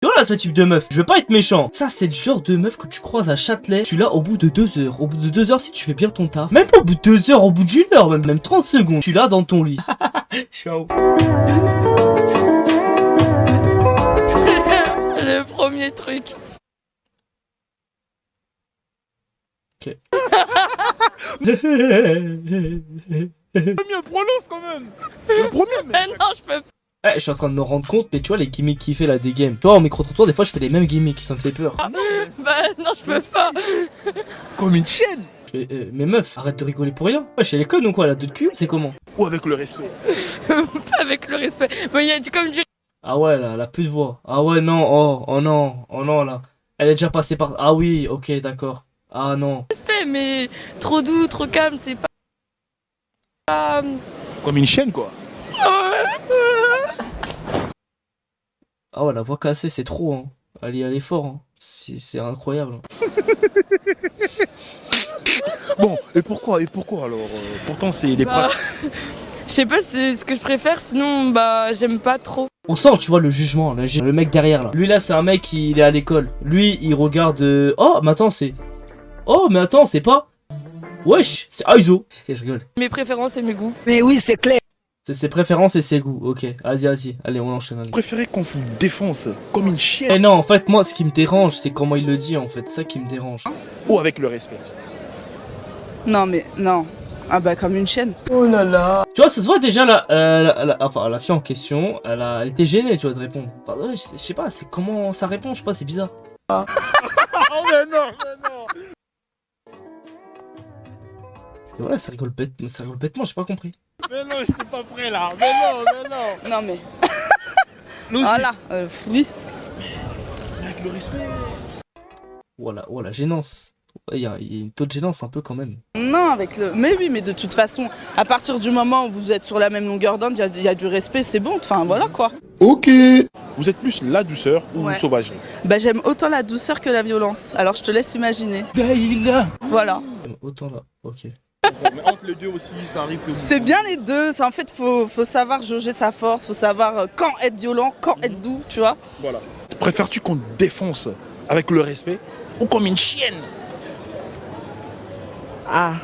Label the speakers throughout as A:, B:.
A: Tu vois là ce type de meuf, je veux pas être méchant. Ça c'est le genre de meuf que tu croises à Châtelet. Tu l'as au bout de 2 heures. Au bout de 2 heures si tu fais bien ton taf. Même pas au bout de 2 heures, au bout d'une heure, même 30 secondes. Tu l'as dans ton lit. Je suis un ouf.
B: Le premier truc.
A: Ok.
C: Premier prononce quand même. Le premier,
B: Mais non, je peux pas.
A: Eh, je suis en train de me rendre compte, mais tu vois les gimmicks qu'il fait là des games. Tu vois en micro-trottoir des fois je fais les mêmes gimmicks, ça me fait peur.
B: Bah non, je peux pas.
C: Comme une chienne.
A: Mais meuf, arrête de rigoler pour rien. Wesh, elle est conne ou quoi, elle a deux de cul, c'est comment?
C: Ou avec le respect.
B: Pas avec le respect. Bon, il y a du comme du
A: Ah ouais, là, elle a plus de voix. Ah ouais, non, oh non, là. Elle est déjà passée par... Ah oui, ok, d'accord. Ah non.
B: respect, mais trop doux, trop calme, c'est pas.
C: Comme une chienne quoi.
A: Ah ouais, la voix cassée, c'est trop, hein. Elle est fort, hein. C'est incroyable.
C: Bon, et pourquoi alors pourtant c'est des
B: Bah,
C: pratiques.
B: je sais pas, c'est ce que je préfère, sinon, bah, j'aime pas trop.
A: On sent, tu vois, le jugement, le mec derrière, là. Lui, là, c'est un mec, il est à l'école. Lui, il regarde... Oh, mais attends, c'est... Oh, mais attends, c'est pas... Wesh, c'est Aizo. Et je rigole.
B: Mes préférences et mes goûts.
D: Mais oui, c'est clair.
A: C'est ses préférences et ses goûts. Ok, vas-y. Allez, on enchaîne. Allez.
C: Préférez qu'on vous défonce comme une chienne
A: Eh non, en fait, moi, ce qui me dérange, c'est comment il le dit, en fait. C'est ça qui me dérange.
C: ou avec le respect.
E: Non mais non. Ah bah comme une chaîne.
A: Oh là là. Tu vois, ça se voit déjà, là, la fille en question, elle était gênée, tu vois, de répondre. Enfin, ouais, je sais pas, c'est comment ça répond, je sais pas, c'est bizarre.
C: Oh mais non.
A: Et voilà, ça rigole bêtement, j'ai pas compris.
C: Mais non, j'étais pas prêt là. Mais non.
E: Non mais.
C: Logique.
E: Voilà. Oui.
C: Mais avec le respect.
A: Voilà, gênance. Il y a une taux de gênance un peu quand même.
E: Non avec le. Mais oui mais de toute façon, à partir du moment où vous êtes sur la même longueur d'onde, il y a du respect, c'est bon. Enfin voilà quoi.
C: Ok. Vous êtes plus la douceur ou
E: Ouais.
C: sauvagerie?
E: Bah j'aime autant la douceur que la violence. Alors je te laisse imaginer. Voilà.
A: Autant là, ok.
C: Mais entre les deux aussi, ça arrive que vous.
E: C'est bien les deux. En fait faut savoir jauger sa force, faut savoir quand être violent, quand être doux, tu vois.
C: Voilà. Préfères-tu qu'on te défonce avec le respect ou comme une chienne?
F: Ah.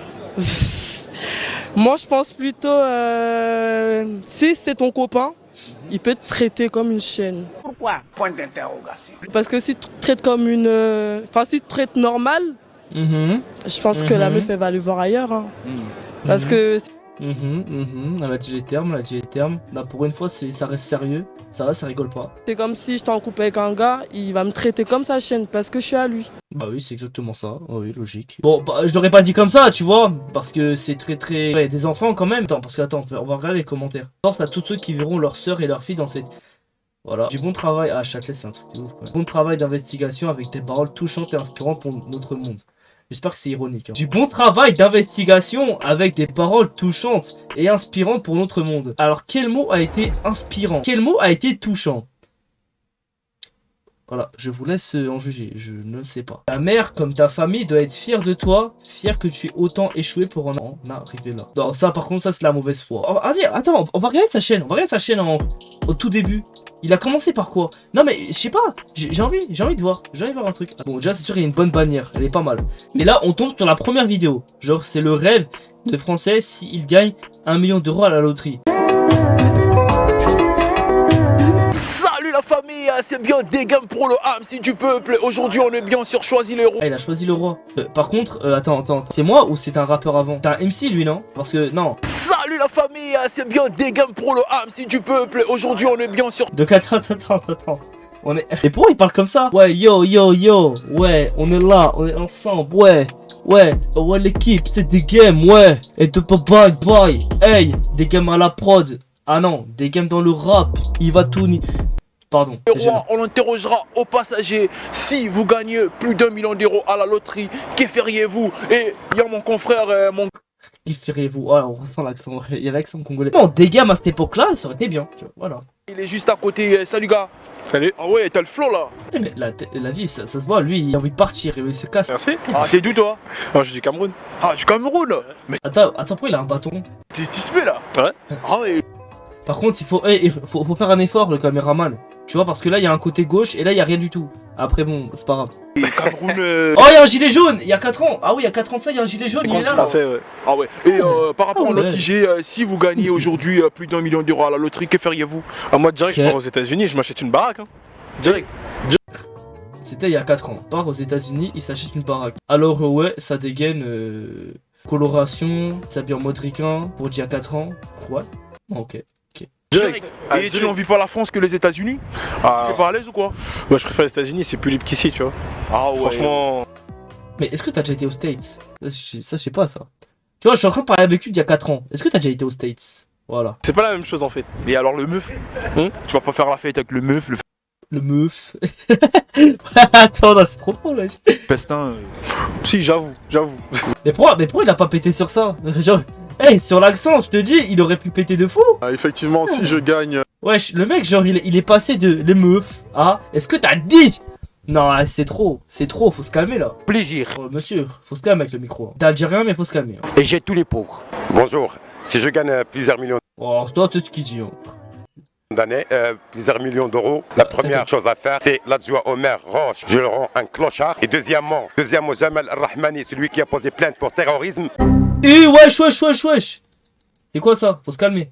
F: Moi, je pense plutôt, si c'est ton copain, il peut te traiter comme une chienne.
D: Pourquoi? Point d'interrogation.
F: Parce que si tu te traites comme une... Enfin, si tu te traites normal, je pense que la meuf, elle va aller voir ailleurs. Hein. Parce que...
A: Elle a dit les termes, Là, pour une fois, ça reste sérieux. Ça va, ça rigole pas.
F: C'est comme si je t'en coupe avec un gars, il va me traiter comme sa chienne parce que je suis à lui.
A: Bah oui, c'est exactement ça. Oh oui, logique. Bon, bah, je l'aurais pas dit comme ça, tu vois. Parce que c'est très... Ouais, il y a des enfants quand même. Attends, on va regarder les commentaires. Force à tous ceux qui verront leur sœur et leur fille dans cette... Voilà. Du bon travail... Ah, Châtelet, c'est un truc de ouf, quoi. Bon travail d'investigation avec des paroles touchantes et inspirantes pour notre monde. J'espère que c'est ironique. Hein. Du bon travail d'investigation avec des paroles touchantes et inspirantes pour notre monde. Alors, quel mot a été inspirant? Quel mot a été touchant? Voilà, je vous laisse en juger, je ne sais pas. Ta mère, comme ta famille, doit être fière de toi, fière que tu aies autant échoué pour en arriver là. Non, ça par contre, ça c'est la mauvaise foi. Oh, vas-y, attends, on va regarder sa chaîne, au tout début. Il a commencé par quoi? Non mais, je sais pas, j'ai envie de voir, un truc. Bon, déjà c'est sûr, il y a une bonne bannière, elle est pas mal. Mais là, on tombe sur la première vidéo. Genre, c'est le rêve de Français s'il gagne 1 million d'euros à la loterie.
G: Salut la famille, c'est bien des gammes pour le MC du peuple. Aujourd'hui on est bien sur Choisis le Roi.
A: Ah, il a choisi le roi. Par contre, attends. C'est moi ou c'est un rappeur avant? C'est un MC lui, non? Parce que, non.
G: Salut la famille, c'est bien des gammes pour le MC du peuple. Aujourd'hui on est bien sur...
A: Donc attends. On est... Et pourquoi il parle comme ça? Ouais, yo, ouais, on est là, on est ensemble, ouais, l'équipe, c'est des games, ouais. Et de bye, hey, des games à la prod. Ah non, des games dans le rap, il va tout ni... Pardon.
G: Le roi, on interrogera aux passagers si vous gagnez plus d'1 million d'euros à la loterie, que feriez-vous? Et il y a mon confrère,
A: Qui feriez-vous? Ah, on ressent l'accent, il y a l'accent congolais. Bon, des gammes à cette époque-là, ça aurait été bien, tu vois, voilà.
G: il est juste à côté. Salut gars. Salut. Ah ouais, t'as le flow là.
A: Eh, mais la vie, ça se voit, lui, il a envie de partir, il se casse.
G: Merci. Ah, t'es d'où toi?
H: Moi je suis du Cameroun.
G: Ah, du Cameroun. Mais
A: Attends, pourquoi il a un bâton?
G: t'es tispé là?
H: Ouais.
G: Ah ouais.
A: Par contre, faut faire un effort, le caméraman. Tu vois, parce que là, il y a un côté gauche et là, il y a rien du tout. Après, bon, c'est pas grave.
G: Cameroun.
A: Oh, il y a un gilet jaune. Il y a 4 ans. Ah oui, il y a 4 ans de ça, il y a un gilet jaune. Il est là.
G: Ouais. Ah ouais. Et par rapport
A: Ah
G: à
A: ouais.
G: notre IG, si vous gagnez aujourd'hui plus d'1 million d'euros à la loterie, que feriez-vous?
H: Ah, moi, direct,
A: Ok.
H: je pars aux États-Unis, je m'achète une baraque. Hein. Direct.
A: C'était il y a 4 ans. Part aux États-Unis, il s'achète une baraque. Alors, ouais, ça dégaine. Coloration, s'habille en mode ricain pour d'il y a 4 ans. Ouais. Bon, ok.
G: Direct.
H: Ah,
G: Et tu
H: direct.
G: n'envies pas la France que les États-Unis?
H: Ah,
G: T'es pas à l'aise ou quoi?
H: moi, je préfère les États-Unis, c'est plus libre qu'ici, tu vois.
G: Ah ouais.
H: Franchement,
A: Mais est-ce que t'as déjà été aux States? Ça, je sais pas ça. Tu vois, je suis en train de parler avec lui il y a 4 ans. Est-ce que t'as déjà été aux States? Voilà.
H: c'est pas la même chose en fait.
G: Et alors le meuf? Tu vas pas faire la fête avec le meuf, le
A: Le meuf. Attends, non, c'est trop drôle, wesh.
G: festin?
H: Si, j'avoue.
A: Mais pourquoi il a pas pété sur ça? Genre, hey, sur l'accent, je te dis, il aurait pu péter de fou.
I: Effectivement, si je gagne
A: Wesh, le mec, genre, il est passé de les meufs à est-ce que t'as dit? Non, c'est trop, faut se calmer là.
D: Plaisir.
A: Monsieur, faut se calmer avec le micro. T'as algérien, mais faut se calmer.
D: Et j'ai tous les pauvres.
J: Bonjour, si je gagne plusieurs millions
A: Oh, toi, c'est ce qu'il dit. Hein.
J: d'années, plusieurs millions d'euros, la première chose à faire, c'est l'adjoint au maire Roche, je le rends un clochard. Et deuxièmement, Jamal Rahmani, celui qui a posé plainte pour terrorisme,
A: Wesh. C'est quoi ça? Faut se calmer.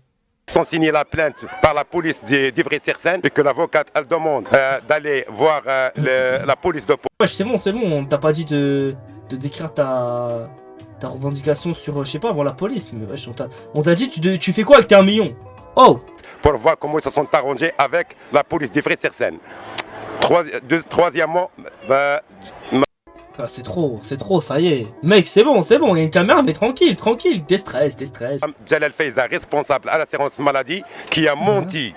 J: sans signer la plainte par la police d'Ivry-sur-Seine, et que l'avocate, elle demande d'aller voir la police de
A: Wesh, c'est bon, t'as pas dit de décrire ta revendication sur, je sais pas, avant la police. Mais wesh, on t'a dit, tu fais quoi avec tes 1 million? Oh!
J: pour voir comment ils se sont arrangés avec la police d'Ivry-sur-Seine. Troisièmement,
A: Ah, c'est trop, ça y est. Mec, c'est bon, il y a une caméra, mais tranquille, déstresse.
J: Jalal Faiza, responsable à l'assurance maladie, qui a menti,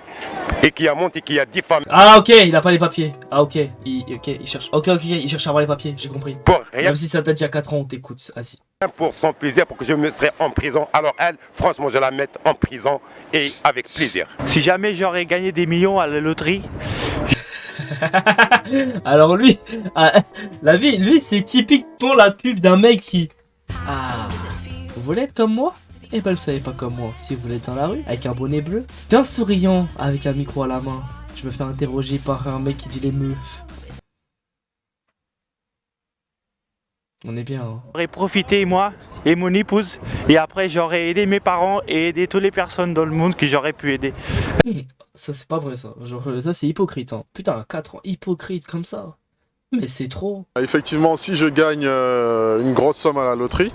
J: et qui a diffamé
A: Ah, ok, il a pas les papiers. Ah, ok, il cherche. Ok, il cherche à avoir les papiers, j'ai compris.
J: pour rien,
A: Même si ça date d'il y a 4 ans, on t'écoute, vas-y.
J: pour son plaisir, pour que je me serais en prison. Alors elle, franchement, je la mets en prison, et avec plaisir.
K: Si jamais j'aurais gagné des millions à la loterie,
A: Alors lui, lui, c'est typiquement la pub d'un mec qui... Ah, vous voulez être comme moi? Eh ben, le soyez pas comme moi. Si vous voulez être dans la rue, avec un bonnet bleu, d'un souriant, avec un micro à la main, je me fais interroger par un mec qui dit les meufs. On est bien, hein.
K: j'aurais profité moi et mon épouse, et après j'aurais aidé mes parents et aidé toutes les personnes dans le monde que j'aurais pu aider.
A: Ça, c'est pas vrai, ça. Genre, ça, c'est hypocrite, hein. Putain, 4 ans, hypocrite comme ça. Mais c'est trop.
I: effectivement, si je gagne une grosse somme à la loterie,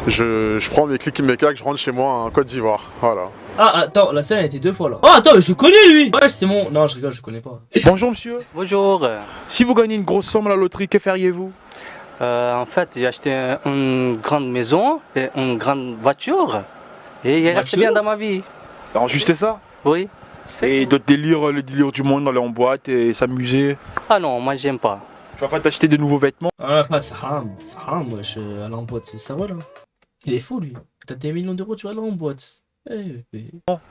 I: je prends mes clics et mes claques, je rentre chez moi en Côte d'Ivoire. Voilà.
A: Ah, attends, la scène a été 2 fois, là. Oh, attends, mais je le connais, lui. Ouais, c'est mon... Non, je rigole, je le connais pas.
G: Bonjour monsieur.
K: Bonjour.
G: Si vous gagnez une grosse somme à la loterie, que feriez-vous?
K: En fait, j'ai acheté une grande maison et une grande voiture, et il est resté bien dans ma vie.
G: Alors juste ça?
K: Oui.
G: Et d'autres délires, le délire du monde, aller en boîte et s'amuser?
K: Ah non, moi j'aime pas.
G: Tu vas pas t'acheter de nouveaux vêtements?
A: Ah, c'est haram, wesh, aller en boîte, ça va, là. Il est fou, lui. T'as des millions d'euros, tu vas aller en boîte.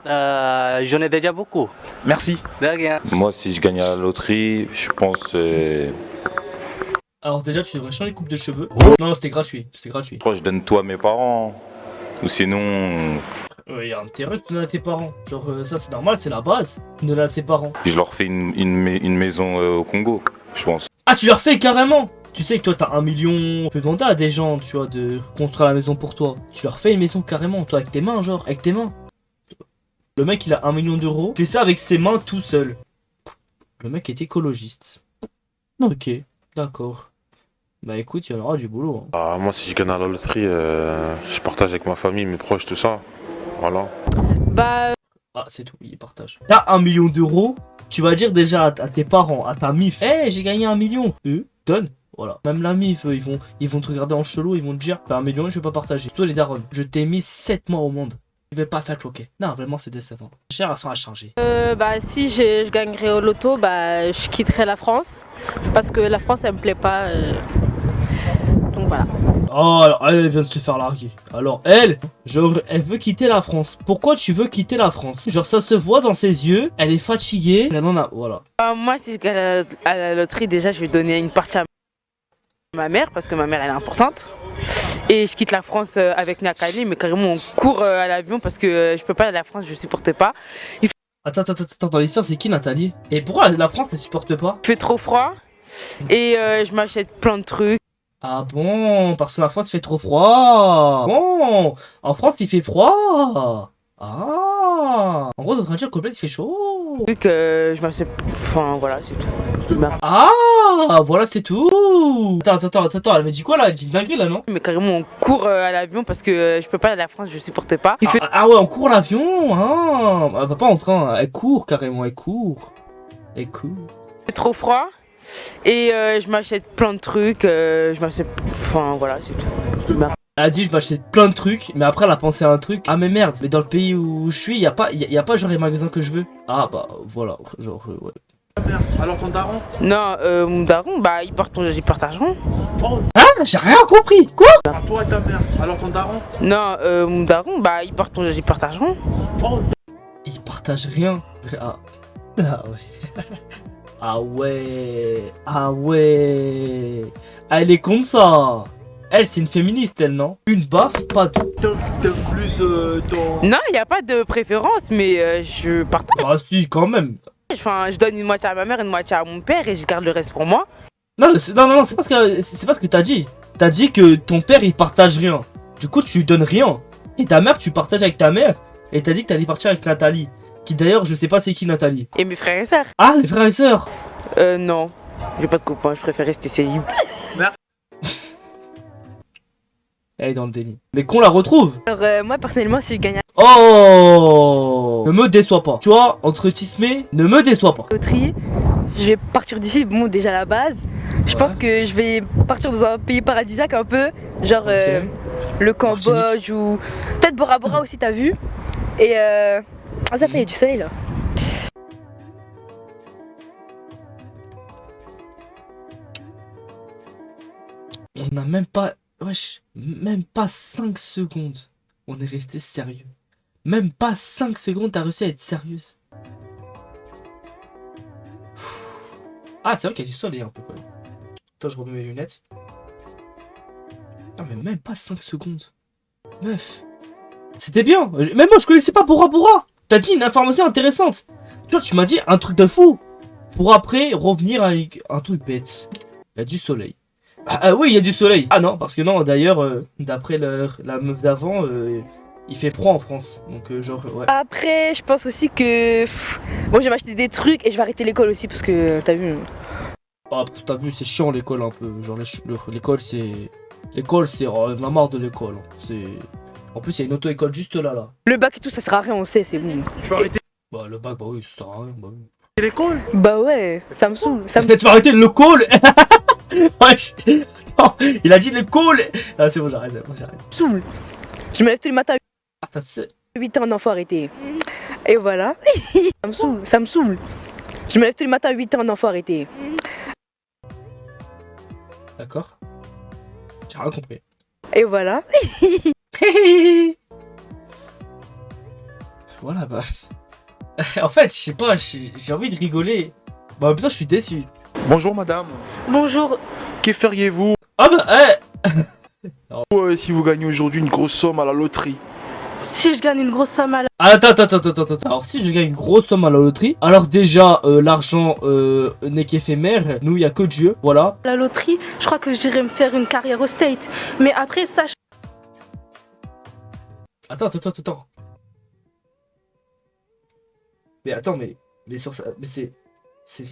K: J'en ai déjà beaucoup.
G: Merci.
K: De rien.
L: Moi, si je gagne à la loterie, je pense...
A: Alors déjà, tu devrais changer de coupe de cheveux. Non, c'était gratuit,
L: Je crois que je donne tout à mes parents. Ou sinon,
A: Il y a intérêt que tu donnes à tes parents. Genre, ça, c'est normal, c'est la base. Tu donnes à tes parents.
L: je leur fais une maison au Congo, je pense.
A: Ah, tu leur fais carrément! Tu sais que toi, t'as 1 million. Tu peux demander à des gens, tu vois, de construire la maison pour toi. Tu leur fais une maison carrément, toi, avec tes mains, genre, avec tes mains. Le mec, il a 1 million d'euros. Fait ça avec ses mains tout seul. Le mec est écologiste. Ok, d'accord. Bah écoute, il y en aura du boulot. Hein.
H: Ah, moi, si je gagne à la loterie, je partage avec ma famille, mes proches, tout ça. Voilà.
B: Bah,
A: Ah, c'est tout, il partage. T'as 1 million d'euros, tu vas dire déjà à tes parents, à ta mif, hey, j'ai gagné 1 million. Donne. Voilà. Même la mif, ils vont te regarder en chelou, ils vont te dire, t'as 1 million, je vais pas partager. Toi, les darons, je t'ai mis 7 mois au monde. Je vais pas faire cloquer. Non, vraiment, c'est décevant. La génération a changé.
B: bah si je gagnerais au loto, bah je quitterais la France. Parce que la France, elle me plaît pas. Donc voilà.
A: Oh, alors, elle vient de se faire larguer. Alors, elle, genre, elle veut quitter la France. Pourquoi tu veux quitter la France? Genre, ça se voit dans ses yeux, elle est fatiguée. Elle en a, voilà.
E: Moi, si je gagne à la loterie, déjà, je vais donner une partie à ma mère, parce que ma mère, elle est importante.
B: Et je quitte la France avec Nathalie, mais carrément on court à l'avion parce que je peux pas aller à la France, je supporte pas.
A: Attends, dans l'histoire, c'est qui Nathalie? Et pourquoi la France ne supporte pas?
B: Il fait trop froid et je m'achète plein de trucs.
A: Ah bon, parce que la France fait trop froid. Bon, en France il fait froid. Ah, en gros, dans un dire complet il fait chaud.
B: Je m'achète. Enfin voilà, c'est tout.
A: Ah, voilà, c'est tout. Attends, elle me dit quoi là? Elle dit une dinguerie là, non?
B: Mais carrément, on court à l'avion parce que je peux pas aller à la France, je supporte pas.
A: Ah ouais, on court l'avion. Ah, elle va pas en train, elle court carrément, elle court. Elle court.
B: C'est trop froid et je m'achète plein de trucs. Je m'achète. Enfin voilà, c'est tout.
A: Elle a dit je m'achète plein de trucs, mais après elle a pensé à un truc. Ah mais merde, mais dans le pays où je suis, y a pas genre les magasins que je veux. Ah bah voilà, genre ouais.
G: Alors ton daron?
B: Non, mon daron, bah ils partageront.
A: Hein? J'ai rien compris. Quoi?
G: Toi et ta mère. Alors ton daron?
B: Non, mon daron, bah ils partageront.
A: Ils partagent rien. Ah ouais. Ah ouais. Ah ouais. Elle est comme ça. Elle, c'est une féministe, elle, non? Une baffe, pas deux.
G: T'aimes plus ton...
B: Non, il n'y a pas de préférence, mais je partage.
A: Ah si, quand même.
B: Enfin, je donne une moitié à ma mère, une moitié à mon père et je garde le reste pour moi.
A: Non, c'est pas ce que t'as dit. T'as dit que ton père, il partage rien. Du coup, tu lui donnes rien. Et ta mère, tu partages avec ta mère. Et t'as dit que t'allais partir avec Nathalie. Qui d'ailleurs, je sais pas c'est qui Nathalie.
B: Et mes frères et sœurs.
A: Ah, les frères et sœurs.
B: Non. J'ai pas de copains, je préfère rester célib.
A: Elle est dans le déni. Mais qu'on la retrouve.
M: Alors moi personnellement si je gagne à
A: Oh, ne me déçois pas. Tu vois, entre Tismé, ne me déçois pas.
M: la loterie, je vais partir d'ici, bon déjà à la base. Je pense que je vais partir dans un pays paradisiaque un peu. Genre le Cambodge ou peut-être Bora Bora aussi t'as vu. Et ah ça il y a du soleil là.
A: On n'a même pas... Wesh, même pas 5 secondes. On est resté sérieux. Même pas 5 secondes, t'as réussi à être sérieuse. Ah, c'est vrai qu'il y a du soleil un peu quand même. Attends, je remets mes lunettes. Non, mais même pas 5 secondes. Meuf. C'était bien. Même moi, je connaissais pas Bora Bora. T'as dit une information intéressante. Tu vois, tu m'as dit un truc de fou. Pour après revenir avec un truc bête. Il y a du soleil. Ah oui, il y a du soleil. Ah non, parce que non, d'ailleurs, d'après la meuf d'avant, il fait froid en France. Donc genre, ouais.
M: Après je pense aussi que bon je vais m'acheter des trucs et je vais arrêter l'école aussi parce que t'as vu.
A: Ah, t'as vu, c'est chiant l'école un peu. Genre l'école c'est... L'école c'est... Oh, on a marre de l'école. C'est... En plus il y a une auto-école juste là.
M: Le bac et tout ça sert à rien, on sait, c'est bon.
G: Je vais arrêter
A: Bah le bac, bah oui, ça sert à rien. Bah oui.
G: l'école?
M: Bah ouais, ça me saoule. Ça me...
A: Tu vas arrêter le call. Wesh. Attends, il a dit le call. Ah c'est bon, j'arrête.
M: saoule. Je me lève tous les matins
A: Ah, ça c'est...
M: 8 ans, non faut arrêter. Et voilà. Ça me saoule. Je me lève tous les matins à 8 ans, non faut arrêter.
A: D'accord. J'ai rien compris.
M: Et voilà.
A: Voilà bah... En fait, je sais pas, j'ai envie de rigoler. Bah en même temps, je suis déçu.
G: Bonjour madame.
B: Bonjour.
G: Que feriez-vous
A: Ah bah
G: si vous gagnez aujourd'hui une grosse somme à la loterie?
B: Si je gagne une grosse somme à la...
A: Attends. Alors si je gagne une grosse somme à la loterie, alors déjà l'argent n'est qu'éphémère, nous il y a que Dieu, voilà.
B: La loterie, je crois que j'irai me faire une carrière au State. Mais après ça...
A: Attends. Mais attends, mais sur ça, mais c'est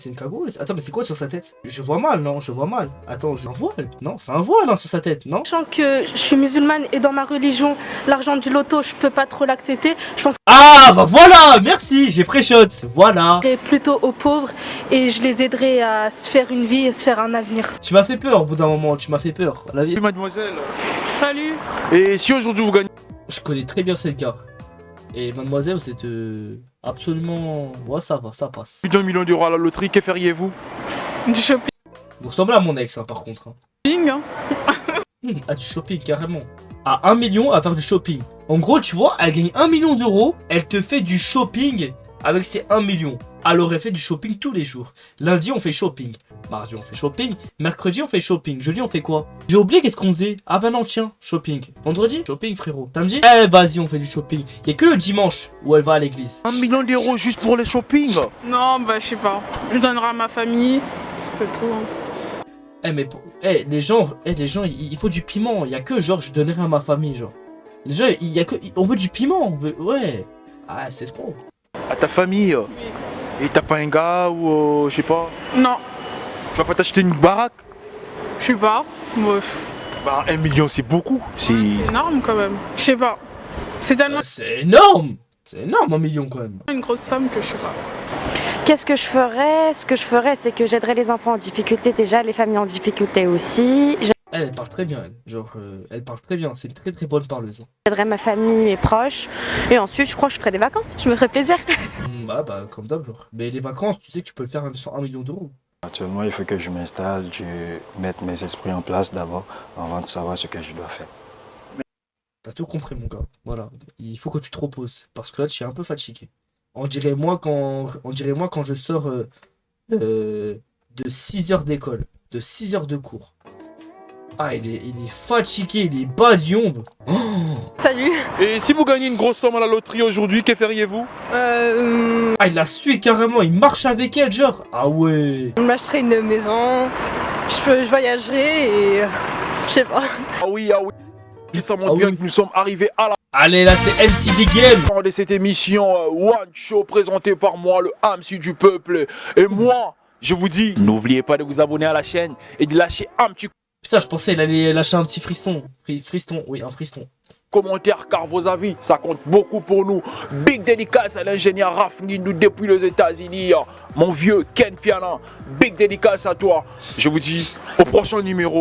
A: une cagoule. Attends, mais c'est quoi sur sa tête? Je vois mal, non? Je vois mal. Attends, j'ai un voile? Non, c'est un voile hein, sur sa tête, non?
B: Sachant que je suis musulmane et dans ma religion, l'argent du loto, je peux pas trop l'accepter. Je pense
A: Ah bah voilà, merci, j'ai pré-shot, voilà.
B: que je serai plutôt aux pauvres et je les aiderai à se faire une vie et se faire un avenir.
A: Tu m'as fait peur au bout d'un moment, tu m'as fait peur. La vie...
G: Mademoiselle.
B: Salut.
G: Et si aujourd'hui vous gagnez...
A: Je connais très bien cette gars. Et mademoiselle, c'est absolument... Ouais, ça va, ça passe.
G: Plus d'1 million d'euros à la loterie, que feriez-vous?
B: Du shopping.
A: Vous ressemblez à mon ex, hein, par contre.
B: Hein.
A: Ah, du shopping, carrément. À 1 million à faire du shopping. En gros, tu vois, elle gagne 1 million d'euros, elle te fait du shopping avec ses 1 million, elle aurait fait du shopping tous les jours. Lundi, on fait shopping. Mardi, on fait shopping. Mercredi, on fait shopping. Jeudi, on fait quoi? J'ai oublié qu'est-ce qu'on faisait. Ah bah non, tiens, shopping. Vendredi, shopping, frérot. Samedi, eh, vas-y, on fait du shopping. Il y a que le dimanche où elle va à l'église.
G: 1 million d'euros juste pour les shopping?
E: Non, bah je sais pas. Je donnerai à ma famille, c'est tout.
A: Eh, mais les gens, il faut du piment. Il y a que genre, je donnerai à ma famille, genre. Les gens, il y a que. On veut du piment. Ouais. Ah, c'est trop.
G: À ta famille? Oui. Et t'as pas un gars ou je sais pas?
E: Non.
G: Tu vas pas t'acheter une baraque?
E: Je sais pas.
G: Bah 1 million c'est beaucoup.
E: C'est énorme quand même. Je sais pas. C'est tellement.
A: C'est énorme. C'est énorme 1 million quand même.
E: Une grosse somme que je sais pas.
N: Qu'est-ce que je ferais? Ce que je ferais, c'est que j'aiderais les enfants en difficulté déjà, les familles en difficulté aussi.
A: Elle parle très bien, elle. Genre, elle parle très bien. C'est une très très bonne parleuse.
N: J'aiderais ma famille, mes proches. Et ensuite, je crois que je ferais des vacances. Je me ferais plaisir.
A: Bah, comme d'hab, genre. Mais les vacances, tu sais que tu peux le faire sur 1 million d'euros.
O: Actuellement, il faut que je m'installe, je mette mes esprits en place d'abord, avant de savoir ce que je dois faire.
A: T'as tout compris, mon gars. Voilà. Il faut que tu te reposes. Parce que là, tu es un peu fatigué. On dirait moi quand je sors de 6 heures d'école, de 6 heures de cours. Ah, il est fatigué, il est bas d'yombe. Oh.
M: Salut.
G: Et si vous gagnez une grosse somme à la loterie aujourd'hui, que feriez-vous?
A: Ah, il la suit carrément, il marche avec elle, genre. Ah ouais.
M: Je m'achèterai une maison, je voyagerai et je sais pas.
G: Ah oui. Et ça montre bien que nous sommes arrivés à la...
A: Allez, là c'est MC Game
G: de cette émission One Show présentée par moi, le MC du peuple. Et moi, je vous dis, n'oubliez pas de vous abonner à la chaîne et de lâcher un petit...
A: Putain, je pensais qu'il allait lâcher un petit frisson. Friston, oui, un friston.
G: Commentaire, car vos avis, ça compte beaucoup pour nous. Big dédicace à l'ingénieur Rafni, nous depuis les États-Unis. Mon vieux Ken Piana, big dédicace à toi. Je vous dis, au prochain numéro.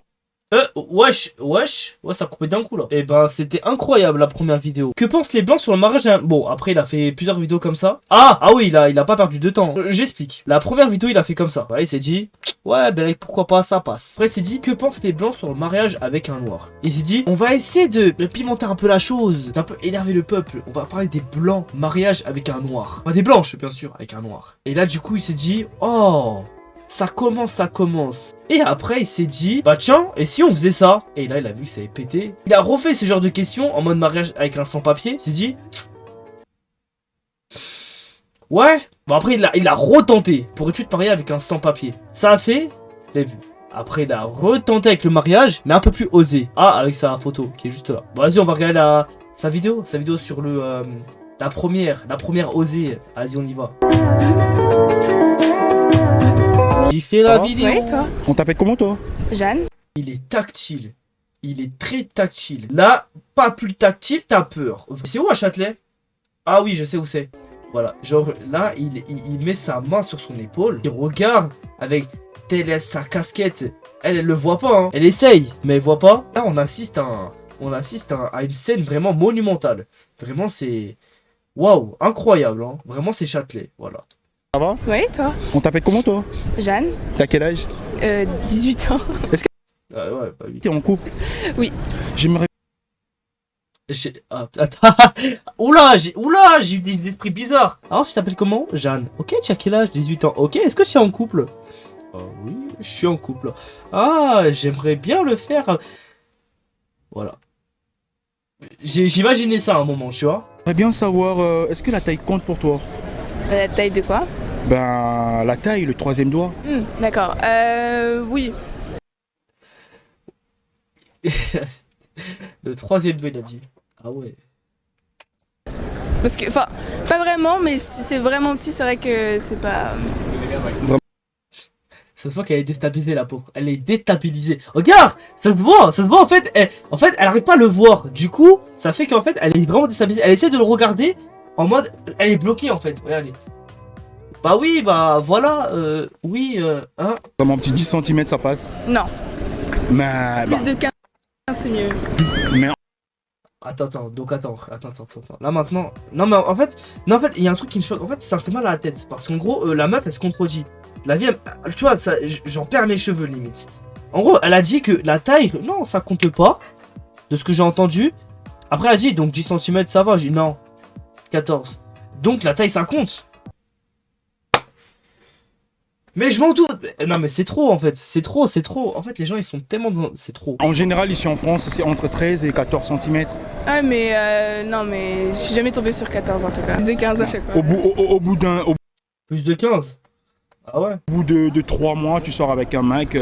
A: Wesh, ouais, ça a coupé d'un coup là. Et ben, c'était incroyable la première vidéo. Que pensent les blancs sur le mariage? Bon, après, il a fait plusieurs vidéos comme ça. Ah oui, il a pas perdu de temps. J'explique. La première vidéo, il a fait comme ça. Ouais, il s'est dit, ouais, ben pourquoi pas, ça passe. Après, il s'est dit, que pensent les blancs sur le mariage avec un noir? Il s'est dit, on va essayer de pimenter un peu la chose, d'un peu énerver le peuple. On va parler des blancs, mariage avec un noir. Pas des blanches, bien sûr, avec un noir. Et là, du coup, il s'est dit, oh, ça commence. Et après, il s'est dit, bah tiens, et si on faisait ça? Et là, il a vu que ça avait pété. Il a refait ce genre de questions en mode mariage avec un sans-papier. Il s'est dit, ouais. Bon, après, il a retenté. Pourrais-tu te marier avec un sans-papier? Ça a fait, je l'ai vu. Après, il a retenté avec le mariage, mais un peu plus osé. Ah, avec sa photo qui est juste là. Bon, vas-y, on va regarder sa vidéo sur la première osée. Vas-y, on y va. J'ai fait la vidéo.
P: Ouais, toi.
C: On t'appelle comment toi?
P: Jeanne.
A: Il est tactile. Il est très tactile. Là, pas plus tactile, t'as peur. C'est où à Châtelet? Ah oui, je sais où c'est. Voilà, genre là, il met sa main sur son épaule. Il regarde avec sa casquette. Elle le voit pas, hein. Elle essaye, mais elle voit pas. Là, on assiste à une scène vraiment monumentale. Vraiment, c'est... Waouh, incroyable, hein. Vraiment, c'est Châtelet, voilà.
C: Ça va?
P: Ouais, toi.
C: On t'appelle comment toi?
P: Jeanne.
C: T'as quel âge?
P: 18 ans.
C: Est-ce que
A: ouais, bah oui.
C: t'es en couple?
P: Oui.
C: J'aimerais...
A: Attends. Oula, j'ai eu des esprits bizarres. Alors, tu t'appelles comment? Jeanne. Ok, tu as quel âge? 18 ans. Ok, est-ce que tu es en couple? Oui, je suis en couple. Ah, j'aimerais bien le faire. Voilà. J'imaginais ça à un moment, tu vois.
C: J'aimerais bien savoir, est-ce que la taille compte pour toi?
P: La taille de quoi?
C: Ben, la taille, le 3e doigt.
P: D'accord. Oui.
A: Le 3e doigt, il a dit. Ah ouais.
P: Parce que, enfin, pas vraiment, mais si c'est vraiment petit, c'est vrai que c'est pas...
A: Ça se voit qu'elle est déstabilisée, la pauvre. Elle est déstabilisée. Regarde, ça se voit en fait. Elle arrive pas à le voir. Du coup, ça fait qu'en fait, elle est vraiment déstabilisée. Elle essaie de le regarder en mode, elle est bloquée en fait. Regardez. Bah oui, bah voilà. Oui, hein.
C: Comme un petit 10 cm, ça passe.
P: Non.
C: Mais...
P: Plus de 15, c'est mieux.
C: Mais...
A: Attends. Là maintenant. Non mais en fait, il y a un truc qui me choque. En fait, ça me fait mal à la tête. Parce qu'en gros, la meuf, elle se contredit. La vie, tu vois, j'en perds mes cheveux limite. En gros, elle a dit que la taille, non, ça compte pas. De ce que j'ai entendu. Après, elle a dit, donc 10 cm, ça va. J'ai dit non. 14. Donc la taille, ça compte. Mais je m'en doute. Non mais c'est trop en fait, c'est trop. En fait les gens ils sont tellement dans... C'est trop.
Q: En général ici en France c'est entre 13 et 14 cm.
P: Ah mais non mais je suis jamais tombée sur 14 en tout cas. Plus de 15 à chaque fois.
Q: Au bout d'un...
A: Plus de 15. Ah ouais.
Q: Au bout de 3 mois tu sors avec un mec,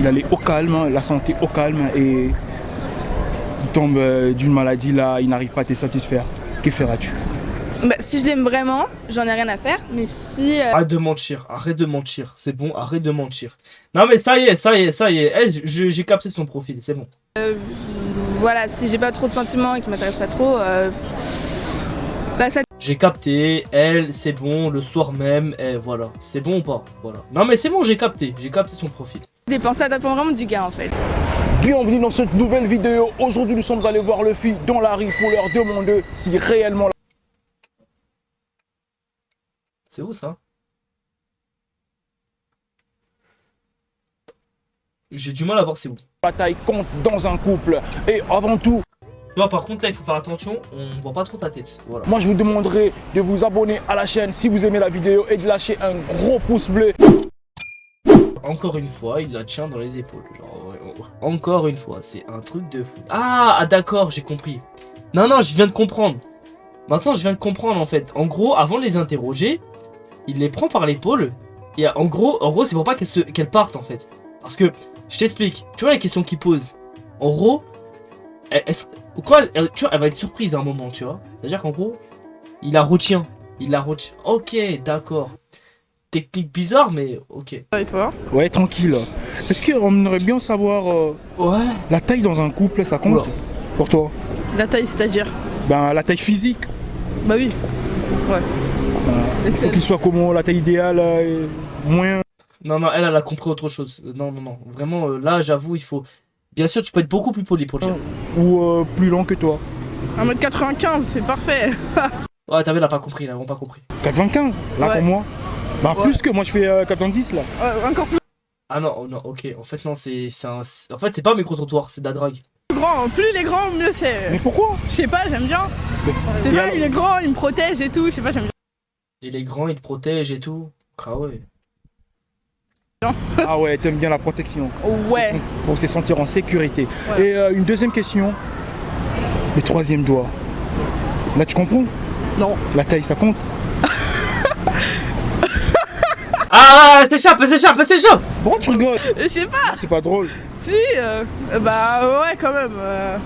Q: il allait au calme, la santé au calme et il tombe d'une maladie là, il n'arrive pas à te satisfaire. Que feras-tu?
P: Bah, si je l'aime vraiment, j'en ai rien à faire, mais si...
A: Arrête de mentir, c'est bon, arrête de mentir. Non mais ça y est, elle, j'ai capté son profil, c'est bon.
P: Voilà, si j'ai pas trop de sentiments et qu'il m'intéresse pas trop, bah ça...
A: J'ai capté, elle, c'est bon, le soir même, et voilà, c'est bon ou pas, voilà. Non mais c'est bon, j'ai capté son profil.
P: Ça dépend vraiment du gars en fait.
G: Bienvenue dans cette nouvelle vidéo. Aujourd'hui nous sommes allés voir le filles dans la rue pour leur demander si réellement...
A: C'est où ça? J'ai du mal à voir c'est où.
G: La taille compte dans un couple et avant tout...
A: Tu vois par contre là il faut faire attention, on voit pas trop ta tête. Voilà.
G: Moi je vous demanderai de vous abonner à la chaîne si vous aimez la vidéo et de lâcher un gros pouce bleu.
A: Encore une fois, il la tient dans les épaules. Genre, encore une fois, c'est un truc de fou. Ah d'accord, j'ai compris. Non, je viens de comprendre. Maintenant je viens de comprendre en fait. En gros, avant de les interroger, il les prend par l'épaule. Et en gros c'est pour pas qu'elles partent en fait. Parce que, je t'explique, tu vois les questions qu'il pose. En gros, tu vois, elle va être surprise à un moment, tu vois. C'est-à-dire qu'en gros, il la retient. Ok, d'accord. Technique bizarre, mais ok.
P: Et toi?
Q: Ouais, tranquille. Est-ce qu'on aimerait bien savoir la taille dans un couple, ça compte? Oula. Pour toi?
P: La taille, c'est-à-dire?
Q: Ben, la taille physique.
P: Bah oui. Ouais.
Q: Il faut qu'il soit comment? La taille idéale, moins...
A: Non, elle a compris autre chose. Non. Vraiment, là, j'avoue, il faut... Bien sûr, tu peux être beaucoup plus poli pour le dire.
Q: Ou plus long que toi.
P: 1m95, c'est parfait.
A: Ouais, t'as vu, elle a pas compris, elle a vraiment pas compris.
Q: 95, là pour moi. Bah plus que moi, je fais 90 là.
P: Encore plus.
A: Ah non, ok. En fait, non, en fait, c'est pas un micro-trottoir, c'est de la drague.
P: Plus les grands, mieux c'est.
Q: Mais pourquoi?
P: Je sais pas, j'aime bien. C'est vrai, il est grand, il me protège et tout, je sais pas, j'aime bien.
A: Il est grand, il te protège et tout. Ah ouais.
Q: Ah ouais, t'aimes bien la protection.
P: Ouais.
Q: Pour se sentir en sécurité.
P: Ouais.
Q: Et une deuxième question. Le troisième doigt. Là, tu comprends?
P: Non.
Q: La taille, ça compte?
A: Ah, s'échappe.
Q: Bon, tu rigoles?
P: Je sais pas.
Q: C'est pas drôle.
P: Si, bah ouais, quand même.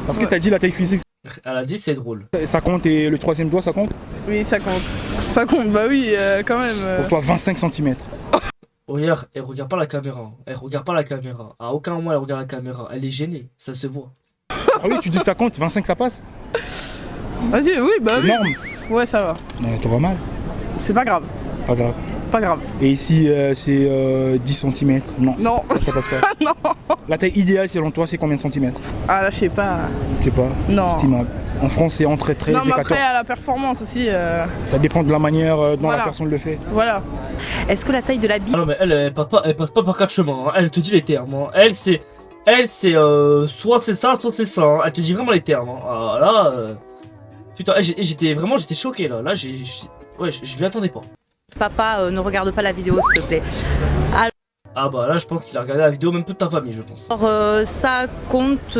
Q: Parce que t'as dit la taille physique.
A: Elle a dit c'est drôle.
Q: Ça compte et le troisième doigt, ça compte?
P: Oui, ça compte. Ça compte, bah oui, quand même.
Q: Pour toi, 25 cm.
A: Regarde, elle regarde pas la caméra. À aucun moment elle regarde la caméra. Elle est gênée, ça se voit.
Q: Ah oui, tu dis que ça compte, 25 ça passe?
P: Vas-y, oui, bah oui.
Q: Énorme.
P: Ouais, ça va.
Q: Ouais, t'auras mal.
P: C'est pas grave. Pas grave.
Q: Et ici, c'est 10 cm? Non.
P: Non.
Q: Ça passe pas.
P: Non.
Q: La taille idéale selon toi, c'est combien de centimètres?
P: Ah là, je sais pas.
Q: Tu sais pas?
P: Non.
Q: Estimable. En France, c'est entre 13 et 14.
P: Non, mais après, à la performance aussi.
Q: Ça dépend de la manière dont la personne le fait.
P: Voilà.
M: Est-ce que la taille de la bite...
A: Ah non, mais elle passe pas par quatre chemins. Hein. Elle te dit les termes. Hein. Elle, c'est soit c'est ça, soit c'est ça. Hein. Elle te dit vraiment les termes. Hein. Ah, là, putain, j'étais choqué là. Là, je m'y attendais pas.
M: Papa, ne regarde pas la vidéo, s'il te plaît.
A: Ah bah là, je pense qu'il a regardé la vidéo, même toute ta famille, je pense.
M: Alors, ça compte...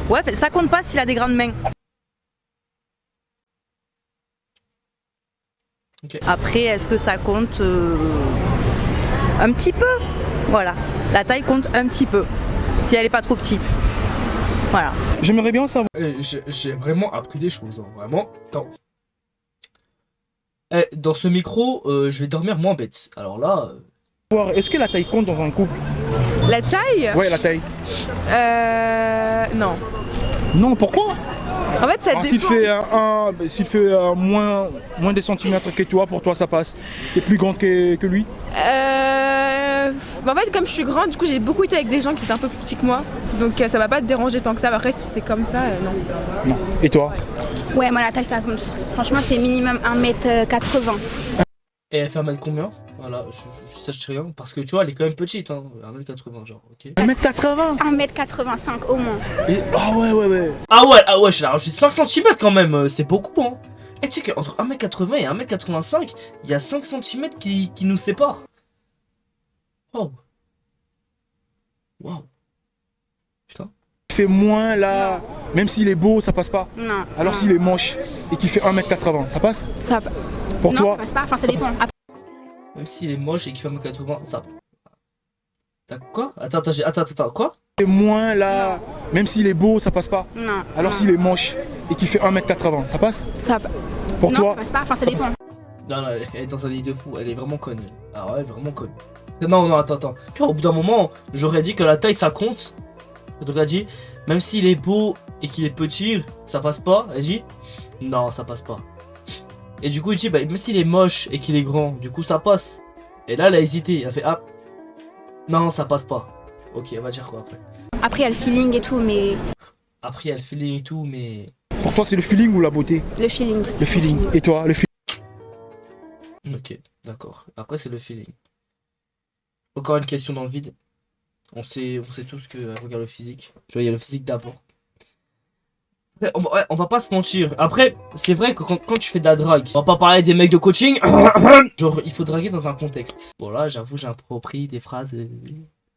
M: Ouais, ça compte pas s'il a des grandes mains.
A: Okay.
M: Après, est-ce que ça compte un petit peu? Voilà, la taille compte un petit peu, si elle est pas trop petite. Voilà.
Q: J'aimerais bien savoir...
A: J'ai vraiment appris des choses, hein. Vraiment. Attends. Dans ce micro, je vais dormir moins bête. Alors là...
Q: Est-ce que la taille compte dans un couple?
P: La taille?
Q: Ouais, la taille.
P: Non.
Q: Non, pourquoi?
P: En fait, ça dépend.
Q: S'il fait moins des centimètres que toi, pour toi, ça passe. T'es plus grande que lui?
P: En fait, comme je suis grande, du coup, j'ai beaucoup été avec des gens qui étaient un peu plus petits que moi. Donc, ça va pas te déranger tant que ça. Après, si c'est comme ça, non.
Q: Non. Et toi?
R: Ouais, moi, la taille, ça compte. Franchement, c'est minimum 1m80.
A: Et elle fait 1m combien? Voilà, je sache rien, parce que tu vois, elle est quand même petite, hein, 1m80 genre, ok.
Q: 1m80?
R: 1m85 au moins.
Q: Ah ouais.
A: Ah ouais, je l'ai rajouté 5 cm quand même, c'est beaucoup, hein. Et tu sais qu'entre 1m80 et 1m85, il y a 5 cm qui nous séparent. Waouh. Waouh. Putain.
Q: Il fait moins là, même s'il est beau, ça passe pas.
R: Non.
Q: Alors s'il est moche et qu'il fait 1m80, ça passe?
R: Ça
Q: Pour
R: non,
Q: toi?
R: ça passe pas. Enfin, ça dépend.
A: Même s'il est moche et qu'il fait 1m80, ça. T'as quoi? Attends, quoi?
Q: Il fait moins là, même s'il est beau, ça passe pas.
R: Non.
Q: Alors s'il est moche et qu'il fait 1m80, ça passe?
R: Ça
Q: Pour
R: non,
Q: toi?
R: ça passe pas. Enfin, ça dépend.
A: Non, elle est dans un lit de fou, elle est vraiment conne. Ah ouais, vraiment conne. Non, attends. Tu vois, au bout d'un moment, j'aurais dit que la taille ça compte. Donc elle a dit, même s'il est beau et qu'il est petit, ça passe pas. Elle dit, non, ça passe pas. Et du coup, il dit, bah, même s'il est moche et qu'il est grand, du coup ça passe. Et là, elle a hésité, elle a fait, ah, non, ça passe pas. Ok, on va dire quoi après?
R: Après, il y a le feeling et tout, mais.
A: Après, il y a le feeling et tout, mais.
Q: Pour toi, c'est le feeling ou la beauté?
R: Le feeling.
Q: Le feeling. Et toi, le feeling?
A: Ok, d'accord. Après, c'est le feeling. Encore une question dans le vide. On sait tous que regarde le physique. Tu vois, il y a le physique d'abord. On va pas se mentir. Après, c'est vrai que quand tu fais de la drague, on va pas parler des mecs de coaching. Genre, il faut draguer dans un contexte. Bon, là, j'avoue, j'ai un peu repris des phrases.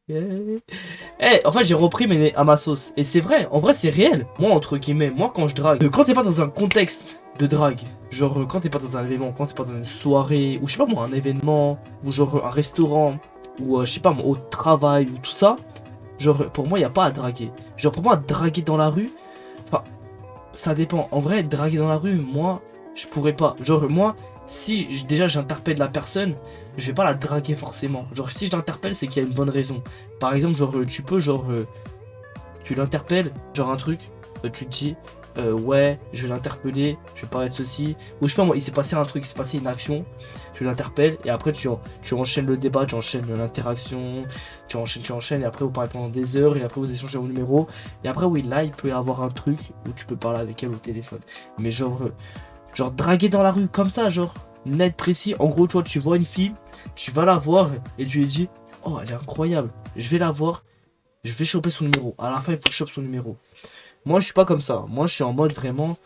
A: En fait, j'ai repris, mais à ma sauce. Et c'est vrai, en vrai, c'est réel. Moi, entre guillemets, moi, quand je drague, quand t'es pas dans un contexte de drague, genre, quand t'es pas dans un événement, quand t'es pas dans une soirée, ou je sais pas moi, un événement, ou genre un restaurant, ou je sais pas moi, au travail, ou tout ça, genre, pour moi, y a pas à draguer. Genre, pour moi, draguer dans la rue, enfin, ça dépend. En vrai, draguer dans la rue, moi, je pourrais pas. Genre, moi, si déjà j'interpelle la personne, je vais pas la draguer forcément. Genre, si je l'interpelle, c'est qu'il y a une bonne raison. Par exemple, genre, tu peux, genre, tu l'interpelles, genre un truc, tu te dis, ouais, je vais l'interpeller, je vais parler de ceci. Ou je sais pas moi, il s'est passé un truc, il s'est passé une action, tu l'interpelles, et après tu enchaînes le débat, tu enchaînes l'interaction, tu enchaînes, et après vous parlez pendant des heures, et après vous échangez vos numéros. Et après, oui, là, il peut y avoir un truc où tu peux parler avec elle au téléphone. Mais genre draguer dans la rue comme ça, genre net, précis. En gros, tu vois, tu vois une fille, tu vas la voir et tu lui dis, oh, elle est incroyable, je vais la voir, je vais choper son numéro. À la fin, il faut que je chope son numéro. Moi, je suis pas comme ça. Moi, je suis en mode vraiment,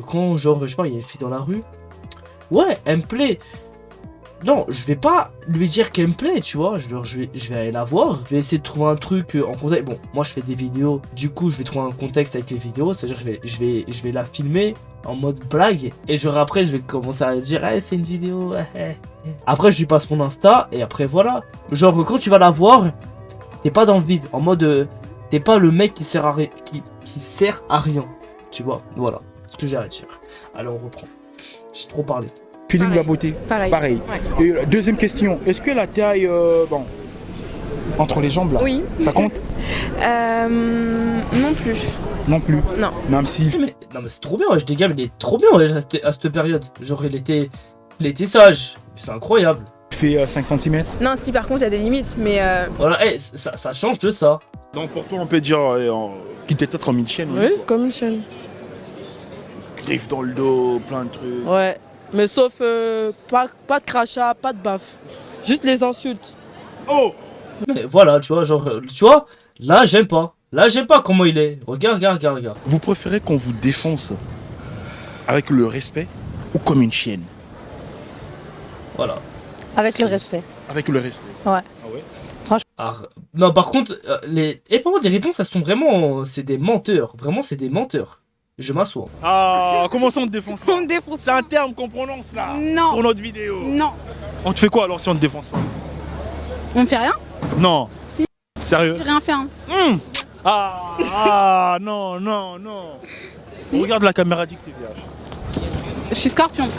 A: quand genre, je sais pas, il y a une fille dans la rue, ouais, elle me plaît. Non, je vais pas lui dire qu'elle me plaît, tu vois. Je vais aller la voir. Je vais essayer de trouver un truc en contexte. Bon, moi je fais des vidéos. Du coup, je vais trouver un contexte avec les vidéos. C'est-à-dire que je vais la filmer en mode blague. Et genre après, je vais commencer à dire, hey, c'est une vidéo. Après, je lui passe mon Insta. Et après, voilà. Genre, quand tu vas la voir, t'es pas dans le vide. En mode, t'es pas le mec qui sert à rien. Tu vois, voilà. Ce que j'ai à dire. Allez, on reprend. J'ai trop parlé.
Q: Feeling de la beauté. Pareil.
M: Ouais.
Q: Et deuxième question, est-ce que la taille, bon, entre les jambes là,
M: Oui.
Q: ça compte?
M: Non plus.
Q: Non plus.
M: Non.
Q: Même si.
A: Non mais c'est trop bien, je dégage, il est trop bien à cette période. Genre il était sage, c'est incroyable.
Q: Il fait 5 cm.
M: Non, si par contre il y a des limites, mais.
A: Voilà, ça change de ça.
C: Donc pour toi, on peut dire qu'il était peut-être comme une chienne.
F: Oui, comme une chienne.
C: Griffe dans le dos, plein de trucs.
F: Ouais. Mais sauf pas de crachat, pas de baffe. Juste les insultes.
C: Oh!
A: Mais voilà, tu vois, genre, tu vois, là j'aime pas. Là j'aime pas comment il est. Regarde.
C: Vous préférez qu'on vous défonce avec le respect ou comme une chienne?
A: Voilà.
M: Avec le respect.
C: Avec le respect.
M: Ouais.
C: Ah ouais?
M: Franchement.
A: Non, par contre, pour moi, les réponses, elles sont vraiment. C'est des menteurs. Vraiment, c'est des menteurs. Je m'assois.
C: Ah, comment ça on te défonce pas?
R: On me défonce.
C: C'est un terme qu'on prononce là.
R: Non.
C: Pour notre vidéo.
R: Non.
C: On te fait quoi alors si on te défonce pas?
R: On me fait rien?
C: Non.
R: Si.
C: Sérieux?
R: J'ai rien fait, hein.
C: Non. Si. Regarde la caméra, dit que t'es vierge.
R: Je suis scorpion.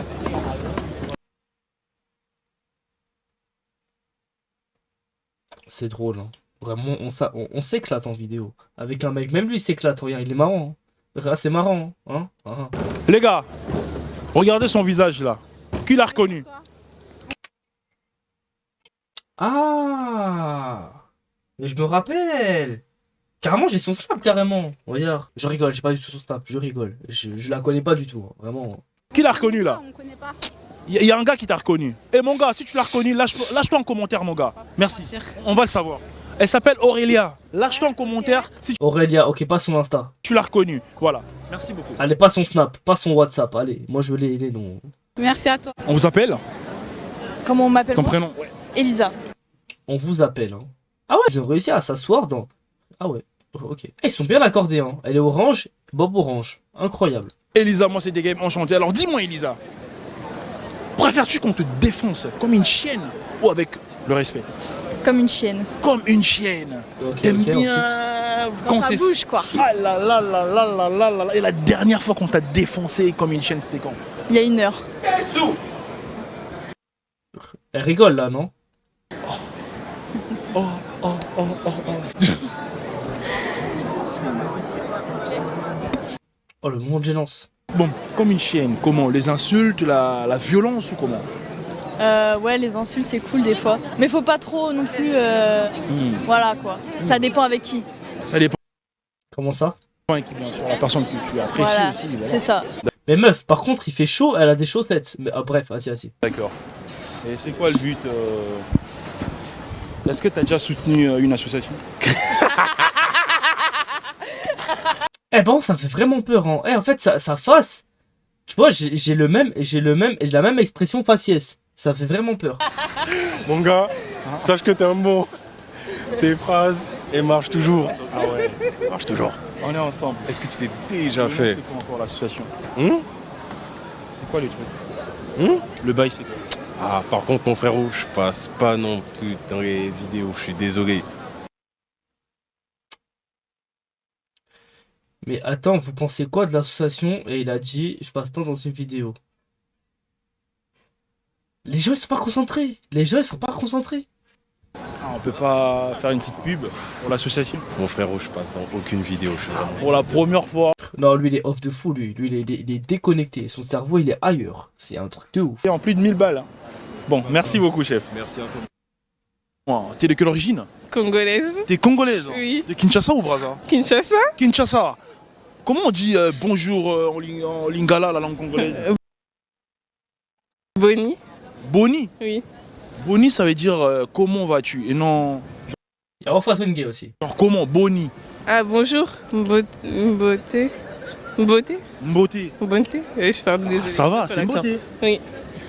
A: C'est drôle, hein. Vraiment, on s'éclate en vidéo. Avec un mec, même lui il s'éclate, regarde, il est marrant. Hein. C'est marrant, hein.
C: Les gars, regardez son visage là. Qui l'a reconnu?
A: Ah, mais je me rappelle. Carrément, j'ai son snap, carrément. Regarde, je rigole, j'ai pas du tout son snap, je rigole. Je la connais pas du tout, hein. Vraiment.
C: Qui l'a reconnu là?
R: On me connaît pas.
C: Il y a un gars qui t'a reconnu. Et mon gars, si tu l'as reconnu, lâche-toi en commentaire, mon gars. Merci. On va le savoir. Elle s'appelle Aurélia. Lâche-toi en commentaire si
A: Aurélia, ok, pas son Insta.
C: tu l'as reconnue. Voilà. Merci beaucoup.
A: Allez, pas son Snap, pas son WhatsApp. Allez, moi je veux les noms.
R: Merci à toi.
C: On vous appelle?
P: Comment on m'appelle?
C: Ton
P: moi
C: prénom?
P: Elisa.
A: on vous appelle. Hein. Ah ouais, ils ont réussi à s'asseoir dans... Ah ouais, ok. Ils sont bien accordés, hein. Elle est orange, Bob orange. Incroyable.
C: Elisa, moi c'est des games enchantés. Alors dis-moi Elisa, préfères-tu qu'on te défonce comme une chienne ou avec le respect?
P: Comme une chienne.
C: Comme une chienne. T'aimes bien quand c'est...
P: bouge quoi.
C: Ah là là là là là là là là. Et la dernière fois qu'on t'a défoncé comme une chienne, c'était quand?
P: Il y a 1 heure.
A: Elle rigole là, non?
C: Oh, oh, oh, oh, oh.
A: Oh, le moment de gênance.
C: Bon, comme une chienne, comment? Les insultes, la violence ou comment?
P: Ouais, les insultes c'est cool des fois. Mais faut pas trop non plus. Voilà quoi. Ça dépend avec qui.
C: Ça dépend.
A: Comment ça?
C: Avec qui, bien sûr, la personne que tu apprécies
P: Voilà,
C: aussi. Voilà.
P: c'est ça.
A: Mais meuf, par contre, il fait chaud, elle a des chaussettes. Mais, bref, assis.
C: D'accord. Et c'est quoi le but Est-ce que tu as déjà soutenu une association?
A: Eh bon, ça me fait vraiment peur. Hein. En fait, sa face, tu vois, j'ai la même expression faciès. Ça me fait vraiment peur.
S: Mon gars, sache que t'es un bon. Tes phrases, elles marchent toujours.
C: Ah ouais,
S: Marchent toujours.
C: on est ensemble.
S: Est-ce que tu t'es déjà fait?
C: C'est quoi encore l'association? C'est quoi les
S: trucs?
C: Le bail c'est quoi?
S: Ah, par contre, mon frérot, je passe pas non plus dans les vidéos, je suis désolé.
A: Mais attends, vous pensez quoi de l'association? Et il a dit, je passe pas dans une vidéo. Les gens ils sont pas concentrés.
C: On peut pas faire une petite pub pour l'association?
S: Mon frérot, je passe dans aucune vidéo, je suis vraiment...
C: Pour la première fois.
A: Non, lui il est off de fou, lui il est déconnecté. Son cerveau il est ailleurs. C'est un truc de ouf.
C: C'est en plus de 1000 balles. Hein. Bon, merci beaucoup chef.
S: Merci à toi.
C: T'es de quelle origine?
P: Congolaise.
C: T'es congolaise?
P: Oui.
C: De Kinshasa ou Brazza?
P: Kinshasa.
C: Kinshasa. Comment on dit bonjour en lingala, la langue congolaise?
P: Boni.
C: Boni?
P: Oui.
C: Boni, ça veut dire comment vas-tu? Et non...
A: Il y a Rafa Swingé aussi.
C: Genre comment? Boni.
P: Ah bonjour. Beauté.
C: Beauté?
P: Beauté. Je parle désolé.
C: Ça va, c'est beauté.
P: Oui.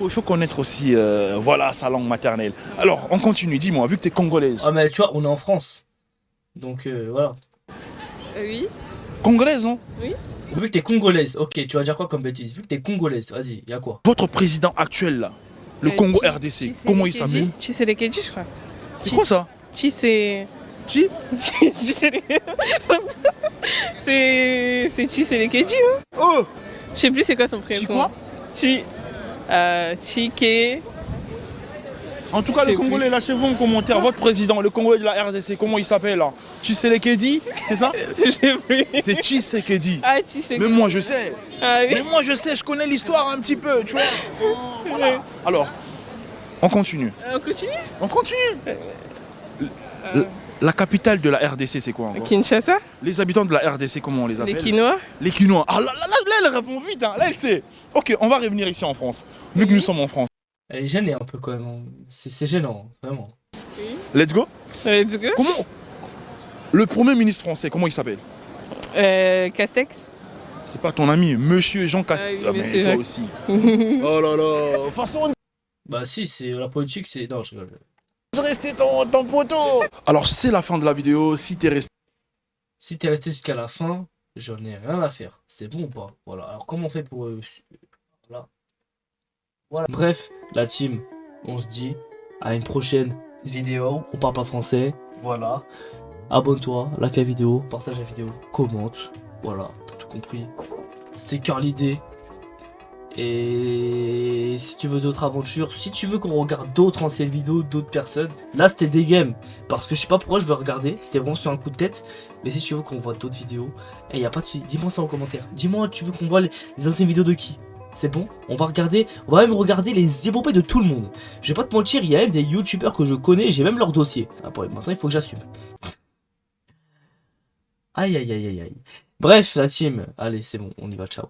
C: Il faut connaître aussi voilà, sa langue maternelle. Alors, on continue, dis-moi, vu que t'es congolaise.
A: Ah mais tu vois, on est en France. Donc voilà.
P: Oui.
C: Congolaise, hein?
P: Oui.
A: Vu que t'es congolaise, ok, tu vas dire quoi comme bêtise? Vu que t'es congolaise, vas-y, y'a quoi?
C: Votre président actuel là, le Congo RDC, comment il s'appelle?
P: Tshisekedi, je crois.
C: C'est quoi ça?
P: C'est Tshisekedi, non?
C: Oh!
P: Je sais plus c'est quoi son prénom. Chike.
C: En tout cas, le Congolais, lâchez-vous en commentaire. Votre président, le Congolais de la RDC, comment il s'appelle là? Tshisekedi, c'est ça?
P: Je sais plus.
C: C'est Tshisekedi.
P: Ah, Tshisekedi.
C: Mais moi je sais.
P: Ah, oui.
C: Mais moi je sais, je connais l'histoire un petit peu, tu vois. Voilà. Alors, on continue. On continue. La capitale de la RDC, c'est quoi encore?
P: Kinshasa.
C: Les habitants de la RDC, comment on les appelle?
P: Les Quinois.
C: Les Quinois. Ah là, elle répond vite, hein. Là elle sait. Ok, on va revenir ici en France, vu que nous sommes en France.
A: Elle est gênée un peu quand même. Hein. C'est gênant, vraiment.
C: Let's go.
P: Let's go.
C: Comment? Le premier ministre français, comment il s'appelle?
P: Castex.
C: C'est pas ton ami, monsieur Jean Castex.
P: Ah oui,
C: mais toi aussi. Oh là là. De toute façon,
A: bah si, c'est la politique, c'est... Non, je rigole.
C: Rester ton poteau. Alors c'est la fin de la vidéo, si t'es resté
A: jusqu'à la fin, j'en ai rien à faire. C'est bon ou pas? Voilà, alors comment on fait pour... Voilà. Bref, la team, on se dit à une prochaine vidéo. On parle pas français, voilà. Abonne-toi, like la vidéo, partage la vidéo, commente. Voilà, t'as tout compris. C'est cœur l'idée. Et si tu veux d'autres aventures, si tu veux qu'on regarde d'autres anciennes vidéos, d'autres personnes, là c'était des games, parce que je sais pas pourquoi je veux regarder, c'était vraiment sur un coup de tête, mais si tu veux qu'on voit d'autres vidéos, et y a pas de soucis, dis-moi ça en commentaire, dis-moi tu veux qu'on voit les anciennes vidéos de qui? C'est bon, on va même regarder les épopées de tout le monde. Je vais pas te mentir, il y a même des youtubeurs que je connais, j'ai même leur dossier. Après, maintenant il faut que j'assume. Aïe aïe aïe aïe aïe. Bref, la team, allez c'est bon, on y va, ciao.